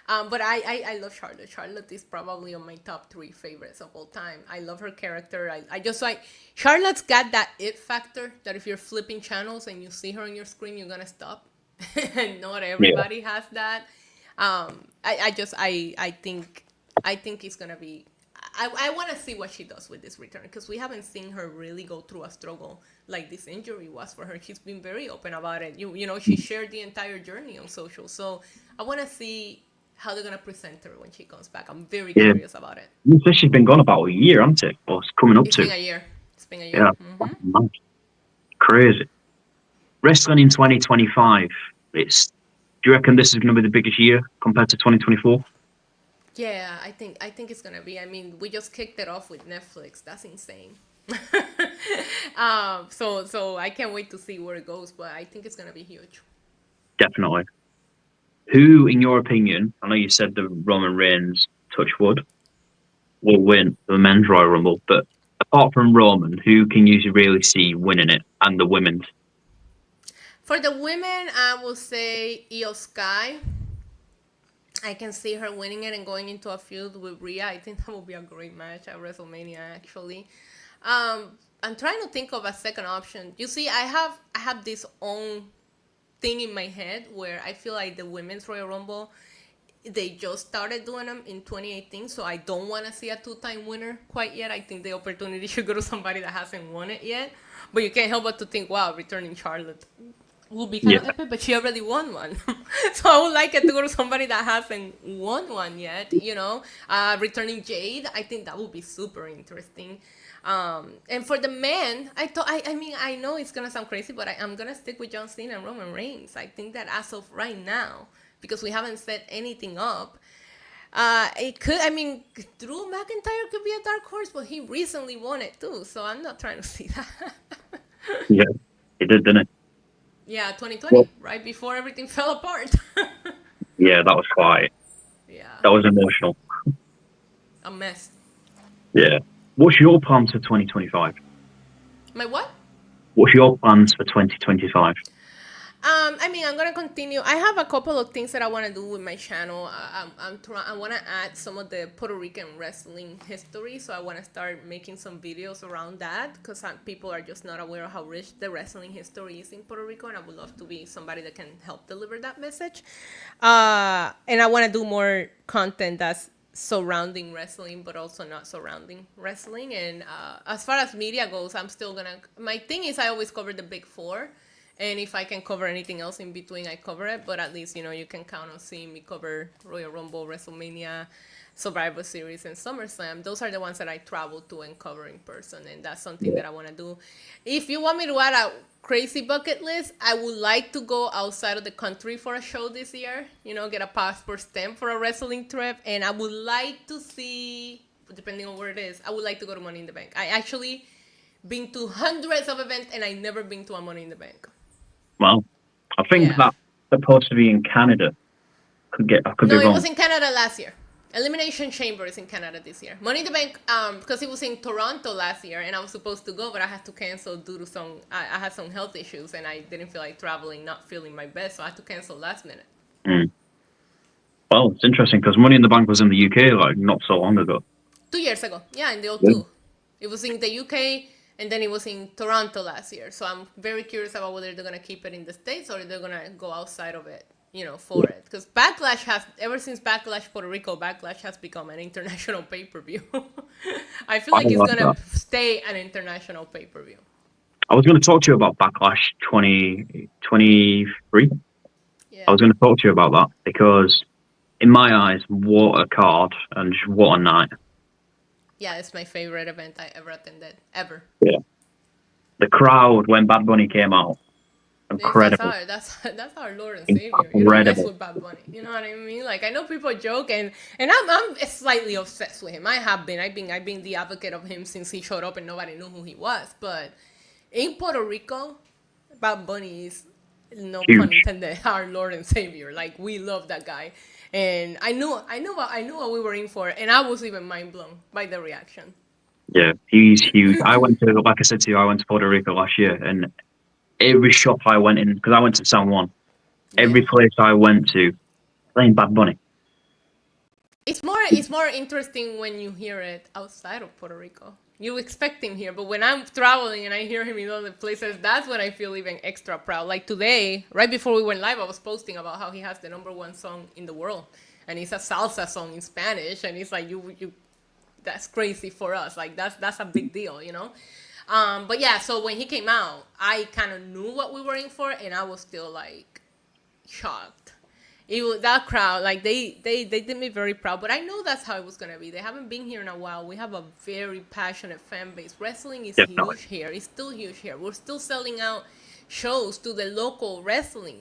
But I love Charlotte. Charlotte is probably on my top 3 favorites of all time. I love her character. I just like Charlotte's got that it factor that if you're flipping channels and you see her on your screen, you're gonna stop. And not everybody has that. I think it's gonna be. I want to see what she does with this return because we haven't seen her really go through a struggle like this injury was for her. She's been very open about it. You know, she shared the entire journey on social. So I want to see how they're gonna present her when she comes back. I'm very curious about it. You said she's been gone about a year, hasn't it? Or it's coming up It's to. been a year. It's been a year. Yeah, crazy. Wrestling in 2025. Do you reckon this is going to be the biggest year compared to 2024? Yeah, I think it's gonna be. I mean, we just kicked it off with Netflix. That's insane. So I can't wait to see where it goes, but I think it's gonna be huge. Definitely. Who, in your opinion, I know you said the Roman Reigns, touch wood, will win the men's Royal Rumble, but apart from Roman, who can you really see winning it and the women's? For the women, I will say Io Sky. I can see her winning it and going into a feud with Rhea. I think that will be a great match at WrestleMania. Actually, I'm trying to think of a second option. You see, I have this own thing in my head where I feel like the women's Royal Rumble, they just started doing them in 2018, so I don't want to see a 2-time winner quite yet. I think the opportunity should go to somebody that hasn't won it yet. But you can't help but to think, wow, returning Charlotte will be kind of epic, but she already won one. So I would like it to go to somebody that hasn't won one yet, you know. Returning Jade, I think that would be super interesting. And for the men, I mean, I know it's going to sound crazy, but I'm going to stick with John Cena and Roman Reigns. I think that as of right now, because we haven't set anything up, it could, I mean, Drew McIntyre could be a dark horse, but he recently won it too, so I'm not trying to see that. Yeah, he did, didn't Yeah, 2020, well, right before everything fell apart. Yeah, that was quite. Yeah. That was emotional. A mess. Yeah. What's your plans for 2025? My what? What's your plans for 2025? I mean, I'm gonna continue. I have a couple of things that I want to do with my channel. I want to add some of the Puerto Rican wrestling history, so I want to start making some videos around that because people are just not aware of how rich the wrestling history is in Puerto Rico, and I would love to be somebody that can help deliver that message. And I want to do more content that's surrounding wrestling, but also not surrounding wrestling. And as far as media goes, I'm still gonna. My thing is, I always cover the big four. And if I can cover anything else in between, I cover it. But at least, you know, you can count on seeing me cover Royal Rumble, WrestleMania, Survivor Series, and SummerSlam. Those are the ones that I travel to and cover in person. And that's something that I want to do. If you want me to add a crazy bucket list, I would like to go outside of the country for a show this year. You know, get a passport stamp for a wrestling trip. And I would like to see, depending on where it is, I would like to go to Money in the Bank. I actually been to hundreds of events and I never been to a Money in the Bank. Well, I think that's supposed to be in Canada. I could be wrong. No, it was in Canada last year. Elimination Chamber is in Canada this year. Money in the Bank, because it was in Toronto last year, and I was supposed to go, but I had to cancel due to I had some health issues, and I didn't feel like traveling, not feeling my best, so I had to cancel last minute. Well, it's interesting because Money in the Bank was in the UK like not so long ago. 2 years ago, yeah, in the O2. It was in the UK. And then it was in Toronto last year. So I'm very curious about whether they're going to keep it in the States or they're going to go outside of it, you know, for it. Because ever since Backlash Puerto Rico, Backlash has become an international pay-per-view. I feel like it's going to stay an international pay-per-view. I was going to talk to you about Backlash 2023. Yeah. I was going to talk to you about that because in my eyes, what a card and what a night. Yeah, it's my favorite event I ever attended, ever. Yeah. The crowd when Bad Bunny came out, incredible. That's our Lord and Savior. You don't mess with Bad Bunny. You know what I mean? Like I know people joke and I'm slightly obsessed with him. I've been the advocate of him since he showed up and nobody knew who he was. But in Puerto Rico, Bad Bunny is, no Huge. pun intended, our Lord and Savior. Like we love that guy. And I knew what we were in for, and I was even mind blown by the reaction. Yeah, he's huge. Like I said to you, I went to Puerto Rico last year, and every shop I went in, because I went to San Juan, every Yeah. place I went to, playing Bad Bunny. It's more interesting when you hear it outside of Puerto Rico. You expect him here, but when I'm traveling and I hear him in other places, that's when I feel even extra proud. Like today, right before we went live, I was posting about how he has the #1 song in the world, and it's a salsa song in Spanish, and it's like you that's crazy for us. Like that's a big deal, you know. But yeah, so when he came out, I kind of knew what we were in for, and I was still like shocked. It was that crowd, like they did me very proud. But I know that's how it was gonna be. They haven't been here in a while. We have a very passionate fan base. Wrestling is Definitely. huge here. It's still huge here. We're still selling out shows to the local wrestling,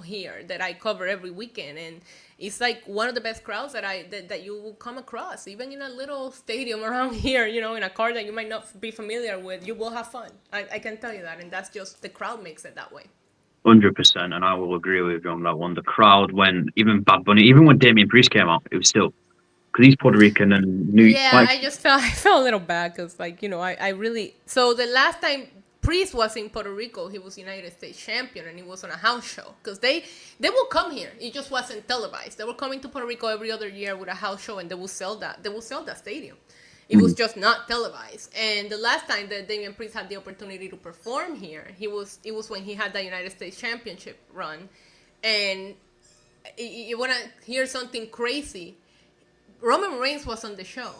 here that I cover every weekend, and it's like one of the best crowds that you will come across, even in a little stadium around here. In a car that you might not be familiar with, you will have fun. I can tell you that, and that's just the crowd makes it that way. 100%, and I will agree with you on that one. The crowd, when even Bad Bunny, even when Damian Priest came out, it was still because he's Puerto Rican and new. Yeah, Like, I felt a little bad because I really, so the last time Priest was in Puerto Rico, he was United States champion and he was on a house show because they will come here. It just wasn't televised. They were coming to Puerto Rico every other year with a house show, and they will sell that stadium. It was just not televised. And the last time that Damian Priest had the opportunity to perform here, it was when he had the United States Championship run. And you want to hear something crazy? Roman Reigns was on the show,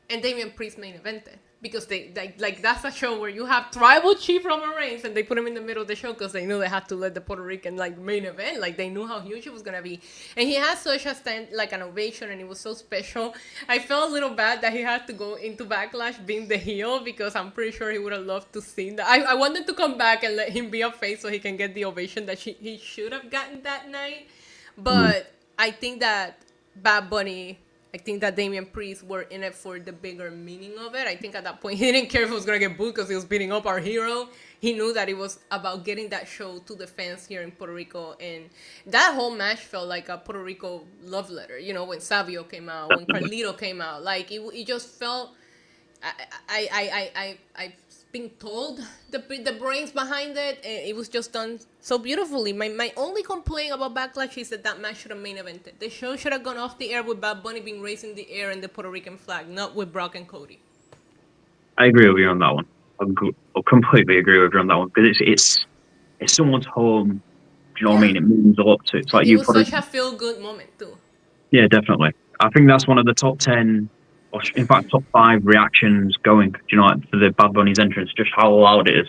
and Damian Priest main evented because they like that's a show where you have Tribal Chief Roman Reigns, and they put him in the middle of the show because they knew they had to let the Puerto Rican main event. Like they knew how huge it was gonna be, and he had such a stand, like an ovation, and it was so special. I felt a little bad that he had to go into Backlash being the heel because I'm pretty sure he would have loved to see that. I wanted to come back and let him be a face so he can get the ovation that he should have gotten that night, but I think that Bad Bunny. I think that Damian Priest were in it for the bigger meaning of it. I think at that point he didn't care if he was going to get booed because he was beating up our hero. He knew that it was about getting that show to the fans here in Puerto Rico. And that whole match felt like a Puerto Rico love letter. When Savio came out, when Carlito came out. Like, it just felt... I've been told the brains behind it, and it was just done so beautifully. My only complaint about Backlash is that match should have main evented. The show should have gone off the air with Bad Bunny being raised in the air and the Puerto Rican flag, not with Brock and Cody. I agree with you on that one. I completely agree with you on that one because it's someone's home. Do you know what I mean? It means a lot to. It's like it was such a feel good moment too. Yeah, definitely. I think that's one of the top 10, or in fact, top 5 reactions going. Do you know, for the Bad Bunny's entrance, just how loud it is.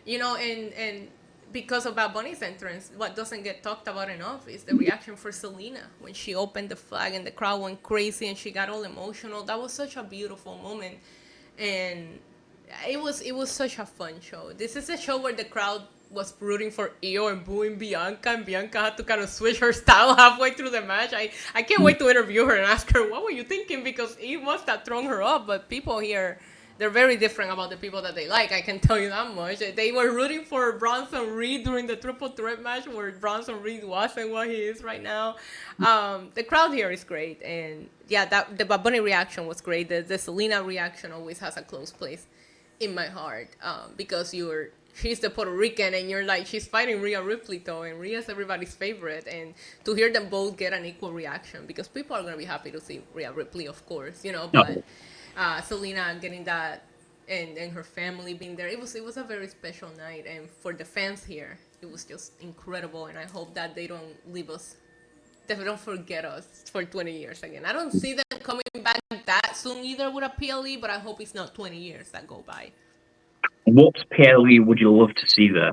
And because of Bad Bunny's entrance, what doesn't get talked about enough is the reaction for Selena when she opened the flag and the crowd went crazy and she got all emotional. That was such a beautiful moment, and it was such a fun show. This is a show where the crowd was rooting for Io and booing Bianca, and Bianca had to kind of switch her style halfway through the match. I can't wait to interview her and ask her, what were you thinking? Because Io must have thrown her up, but people here, they're very different about the people that they like, I can tell you that much. They were rooting for Bronson Reed during the triple threat match where Bronson Reed wasn't what he is right now. The crowd here is great, and yeah, the Bad Bunny reaction was great. The Selena reaction always has a close place in my heart, because she's the Puerto Rican, and you're like, she's fighting Rhea Ripley though, and Rhea's everybody's favorite, and to hear them both get an equal reaction, because people are going to be happy to see Rhea Ripley, of course, but Selena getting that, and her family being there, it was a very special night, and for the fans here, it was just incredible, and I hope that they don't leave us, that they don't forget us for 20 years again. I don't see them coming back that soon either with a PLE, but I hope it's not 20 years that go by. What PLE would you love to see there?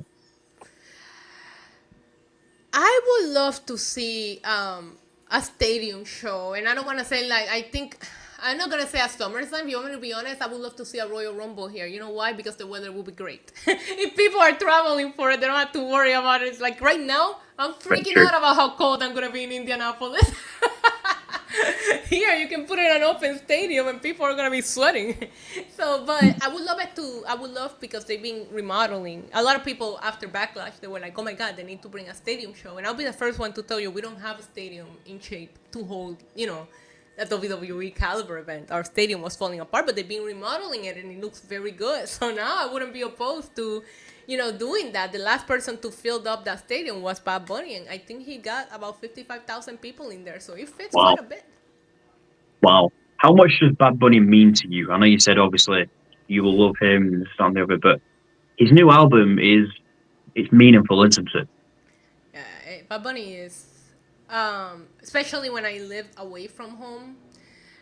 I would love to see a stadium show, and I don't want to say I think I'm not gonna say a SummerSlam. If you want me to be honest, I would love to see a Royal Rumble here. You know why? Because the weather will be great. If people are traveling for it, they don't have to worry about it. It's like right now, I'm freaking out about how cold I'm gonna be in Indianapolis. Here, you can put it in an open stadium and people are gonna be sweating. So, but I would love it to. I would love because they've been remodeling. A lot of people after Backlash, they were like, "Oh my God, they need to bring a stadium show." And I'll be the first one to tell you, we don't have a stadium in shape to hold, a WWE caliber event. Our stadium was falling apart, but they've been remodeling it and it looks very good. So now I wouldn't be opposed to, doing that. The last person to fill up that stadium was Bad Bunny, and I think he got about 55,000 people in there. So it fits Wow. quite a bit. Wow. How much does Bad Bunny mean to you? I know you said obviously you will love him, this, that, and the other, but his new album it's meaningful, isn't it? Yeah, Bad Bunny is, especially when I lived away from home.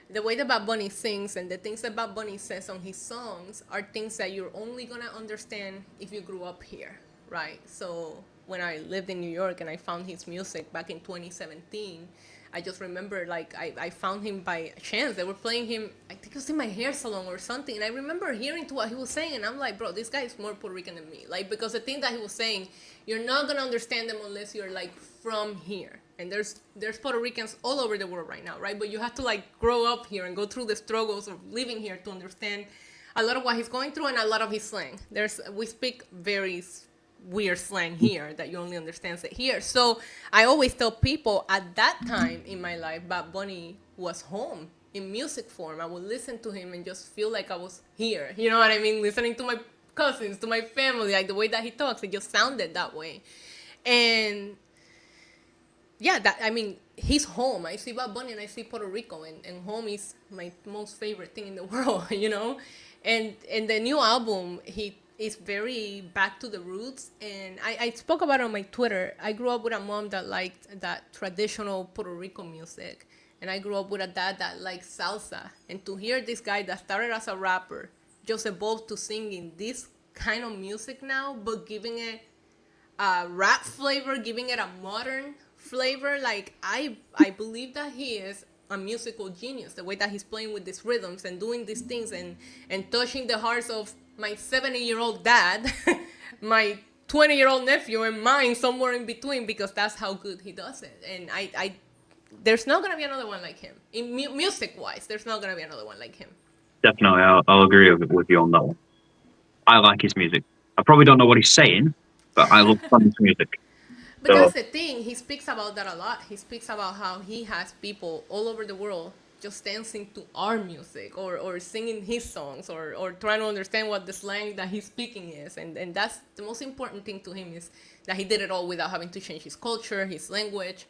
The way that Bad Bunny sings and the things that Bad Bunny says on his songs are things that you're only gonna understand if you grew up here, right? So when I lived in New York and I found his music back in 2017, I just remember like I found him by chance. They were playing him, I think it was in my hair salon or something, and I remember hearing to what he was saying, and I'm like, bro, this guy is more Puerto Rican than me. Like, because the thing that he was saying, you're not gonna understand them unless you're like from here. And there's Puerto Ricans all over the world right now, right? But you have to like grow up here and go through the struggles of living here to understand a lot of what he's going through and a lot of his slang. We speak very weird slang here that you only understand it here. So I always tell people at that time in my life, Bad Bunny was home in music form. I would listen to him and just feel like I was here. You know what I mean? Listening to my cousins, to my family, like the way that he talks, it just sounded that way. And yeah, he's home. I see Bad Bunny and I see Puerto Rico, and home is my most favorite thing in the world, And the new album, he is very back to the roots. And I spoke about it on my Twitter. I grew up with a mom that liked that traditional Puerto Rico music. And I grew up with a dad that liked salsa. And to hear this guy that started as a rapper just evolved to singing this kind of music now, but giving it a rap flavor, giving it a modern flavor. Like I believe that he is a musical genius, the way that he's playing with these rhythms and doing these things and touching the hearts of my 70-year-old dad, my 20-year-old nephew, and mine somewhere in between, because that's how good he does it. And I there's not gonna be another one like him in music wise. There's not gonna be another one like him. Definitely, I'll agree with you on that one. I like his music. I probably don't know what he's saying, but I love his music. But that's the thing. He speaks about that a lot. He speaks about how he has people all over the world just dancing to our music or singing his songs or trying to understand what the slang that he's speaking is. And that's the most important thing to him, is that he did it all without having to change his culture, his language.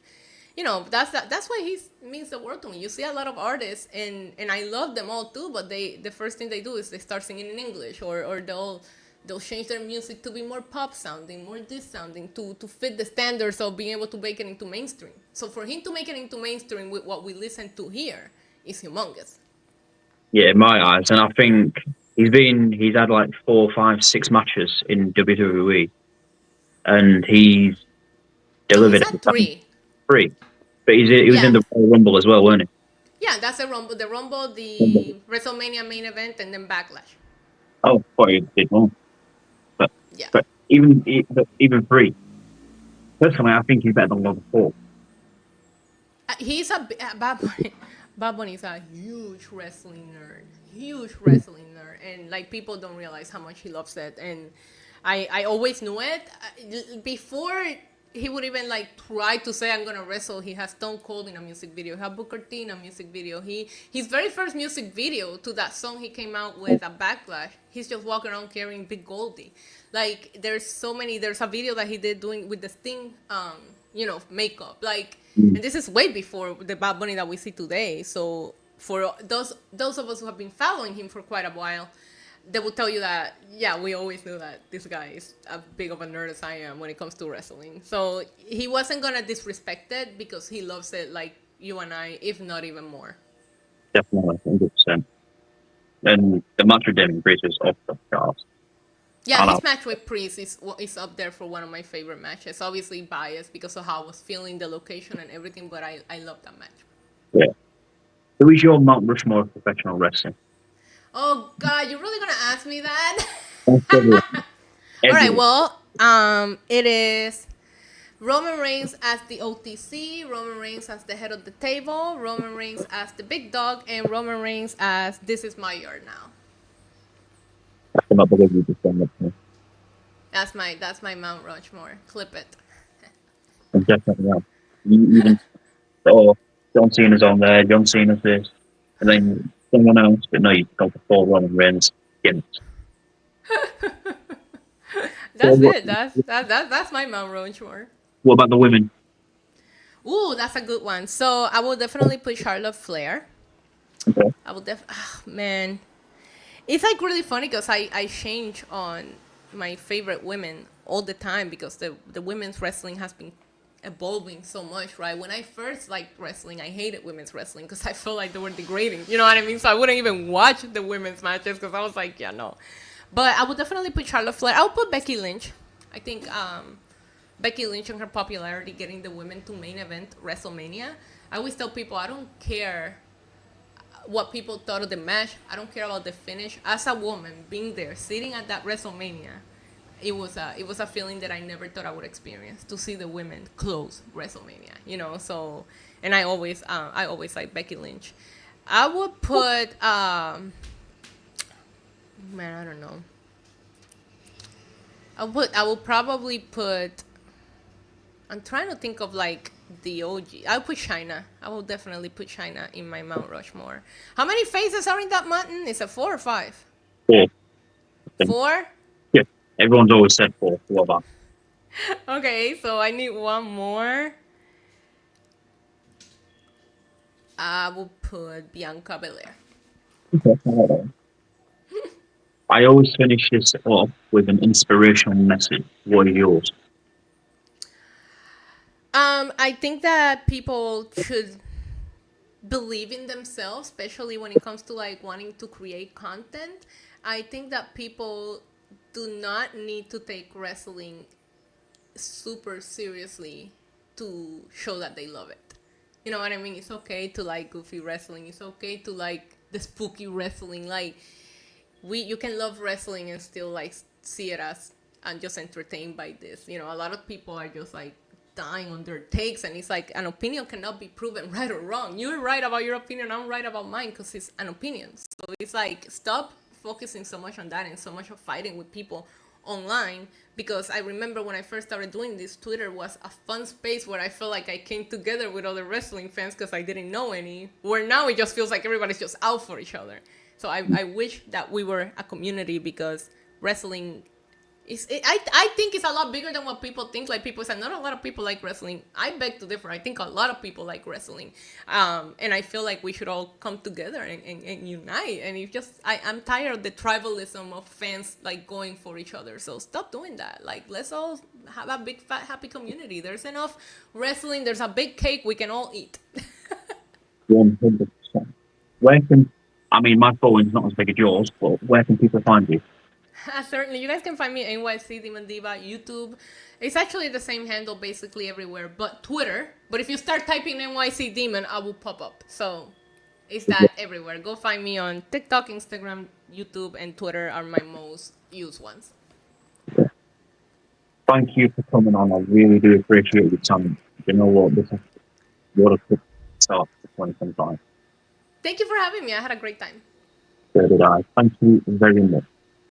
That's why he means the world to me. You see a lot of artists, and I love them all too, but the first thing they do is they start singing in English, or they'll change their music to be more pop sounding, more this sounding, to fit the standards of being able to make it into mainstream. So for him to make it into mainstream with what we listen to here is humongous. Yeah, in my eyes. And I think he's had like 4, 5, 6 matches in WWE, and he's delivered. No, he's had 3. 3. But he was in the Royal Rumble as well, weren't he? Yeah, that's the Rumble. The Rumble, the WrestleMania main event, and then Backlash. Oh, boy, he did one. Yeah. But even 3, personally, I think he's better than Logan Paul. He's Bad Bunny. Bad Bunny is a huge wrestling nerd, and like people don't realize how much he loves it. And I always knew it before he would even like try to say I'm gonna wrestle. He has Stone Cold in a music video. He had Booker T in a music video. His very first music video to that song he came out with, a Backlash, he's just walking around carrying Big Goldie. Like there's a video that he did doing with the Sting makeup. Like, and this is way before the Bad Bunny that we see today. So for those of us who have been following him for quite a while, they will tell you that, yeah, we always knew that this guy is as big of a nerd as I am when it comes to wrestling. So he wasn't going to disrespect it because he loves it like you and I, if not even more. Definitely, 100%. And the match with Damien Priest is off the charts. Yeah, his match with Priest is up there for one of my favorite matches. Obviously biased because of how I was feeling the location and everything, but I love that match. Yeah. Who is your Mount Rushmore of professional wrestling? Oh God, you're really gonna ask me that? Everyone. All right. Everyone. Well, it is Roman Reigns as the OTC, Roman Reigns as the head of the table, Roman Reigns as the big dog, and Roman Reigns as this is my yard now. I cannot believe you just done that to me. That's my Mount Rushmore. Clip it. And definitely not. You even John Cena's on there, John Cena's this, and then someone else, but no, you go for four Roman Reigns. Gimps. That's it. That's my Mount Rushmore. What about the women? Ooh, that's a good one. So I will definitely put Charlotte Flair. Okay. I will man. It's like really funny because I change on my favorite women all the time because the women's wrestling has been evolving so much, right? When I first liked wrestling, I hated women's wrestling because I felt like they were degrading. You know what I mean? So I wouldn't even watch the women's matches because I was like, yeah, no. But I would definitely put Charlotte Flair. I would put Becky Lynch. I think Becky Lynch and her popularity getting the women to main event WrestleMania. I always tell people I don't care what people thought of the match. I don't care about the finish. As a woman, being there, sitting at that WrestleMania, it was a feeling that I never thought I would experience to see the women close WrestleMania. You know, so and I always like Becky Lynch. I would put man, I don't know. I will probably put. I'm trying to think of like the OG. I'll put China. I will definitely put China in my Mount Rushmore. How many faces are in that mountain? Is it 4 or 5? 4. 4? Yeah. Everyone's always said 4. What about? Okay, so I need one more. I will put Bianca Belair. Okay. I always finish this off with an inspirational message. What are yours? I think that people should believe in themselves, especially when it comes to like wanting to create content. I think that people do not need to take wrestling super seriously to show that they love it. You know what I mean? It's okay to like goofy wrestling. It's okay to like the spooky wrestling. Like you can love wrestling and still like see it as and just entertained by this. You know, a lot of people are just like dying on their takes, and it's like an opinion cannot be proven right or wrong. You're right about your opinion, I'm right about mine because it's an opinion. So it's like stop focusing so much on that and so much of fighting with people online, because I remember when I first started doing this, Twitter was a fun space where I felt like I came together with other wrestling fans because I didn't know any, where now it just feels like everybody's just out for each other. So I wish that we were a community, because wrestling I think it's a lot bigger than what people think. Like people say, not a lot of people like wrestling. I beg to differ. I think a lot of people like wrestling, and I feel like we should all come together and unite. And it's just I'm tired of the tribalism of fans like going for each other. So stop doing that. Like let's all have a big fat happy community. There's enough wrestling. There's a big cake we can all eat. 100%. Where can my following's not as big as yours, but where can people find you? Certainly, you guys can find me NYC Demon Diva, YouTube. It's actually the same handle basically everywhere, but Twitter. But if you start typing NYC Demon, I will pop up. So it's that everywhere. Go find me on TikTok, Instagram, YouTube, and Twitter are my most used ones. Thank you for coming on. I really do appreciate your time. You know what? What a good start for 2025. Thank you for having me. I had a great time. So did I. Thank you very much.